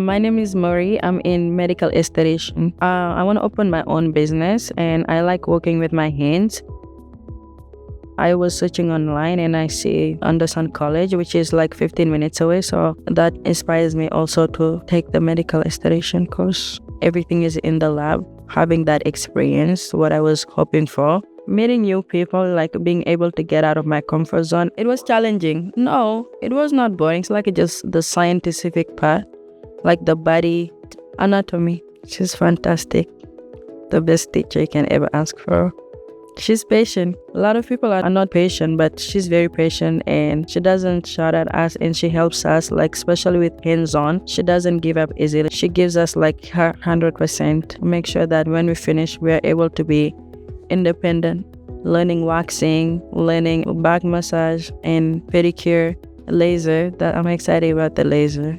My name is Marie. I'm in Medical Esthetician. I want to open my own business and I like working with my hands. I was searching online and I see Anderson College, which is like 15 minutes away. So that inspires me also to take the Medical Esthetician course. Everything is in the lab. Having that experience, what I was hoping for. Meeting new people, like being able to get out of my comfort zone. It was challenging. No, it was not boring. It's like just the scientific part, like the body anatomy. She's fantastic. The best teacher you can ever ask for. She's patient. A lot of people are not patient, but she's very patient and she doesn't shout at us and she helps us, like especially with hands-on. She doesn't give up easily. She gives us like her 100%. Make sure that when we finish, we're able to be independent. Learning waxing, learning back massage and pedicure, laser. That I'm excited about the laser.